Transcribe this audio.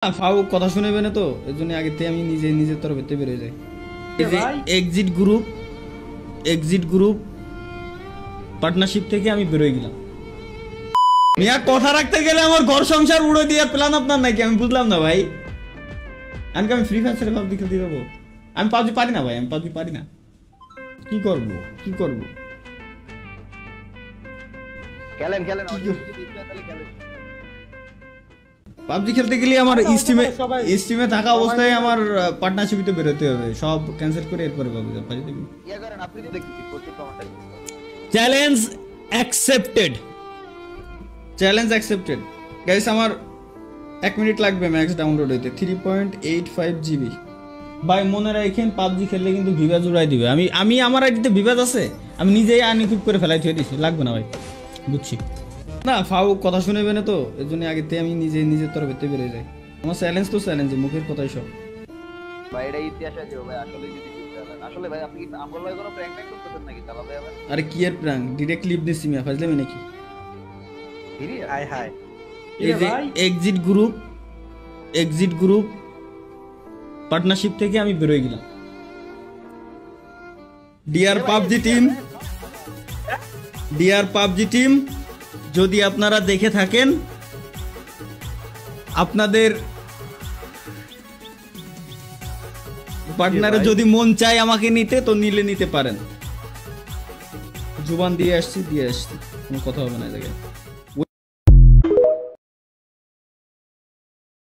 ফাও কথা শুনেবে না তো এজন্য আগেতে আমি নিজের তরফেতে বের হয়ে যাই। এই যে এক্সিট গ্রুপ পার্টনারশিপ থেকে আমি বের হয়ে গেলাম। মিয়া কথা রাখতে গেলে আমার ঘর সংসার উড়ে দেওয়ার প্ল্যান আপনার নাকি? আমি বুঝলাম না ভাই। আমি ফ্রি ফায়ার ছেড়ে পাবজি খেলতে যাবো? আমি পাবজি পারি না ভাই, আমি পাবজি পারি না। কি করবো? খেলেন পাবজি খেলতে গেলে আমার স্টিমে থাকা অবস্থায় আমার পার্টনারশিপে বেরোতে হবে, সব ক্যান্সেল করে এরপরে পাবজি দেবি। Challenge accepted guys. আমার 1 মিনিট লাগবে ম্যাক্স ডাউনলোড হইতে। 3.85 GB ভাই। মনে রাখেন পাবজি খেললে কিন্তু ভিভাজ উড়াই দিবে। আমি আমার আইডিতে ভিভাজ আছে, আমি নিজেই আনইকুইপ করে ফেলাই থুয়ে দিছি, লাগবে না ভাই। বুঝছি না, ফাও কথা শুনেবে না তো এজন্য আগেতে আমি নিজের তরফেতে বের হয়ে যাই। আমার চ্যালেঞ্জ তো চ্যালেঞ্জ, মুখের কথাই সব ভাই। এটা ইতিহাস আছে ভাই, আসলে যদি আসলে ভাই আপনি কি আমগো লাগে কোনো প্র্যাঙ্ক করতেছেন নাকি তালা ভাই? আবার আরে কি এর প্র্যাঙ্ক? ডাইরেক্ট লিভ দিছি মিয়া, ফাজলামি নাকি? হাই হাই এই যে এক্সিট গ্রুপ পার্টনারশিপ থেকে আমি বের হয়ে গেলাম। ডিয়ার পাবজি টিম, যদি আপনারা দেখে থাকেন, আপনাদের পার্টনারে যদি মন চায় আমাকে নিতে তো নিতে পারেন। জুবান দিয়ে আসছি, কোনো কথা হবে না এই জায়গায়।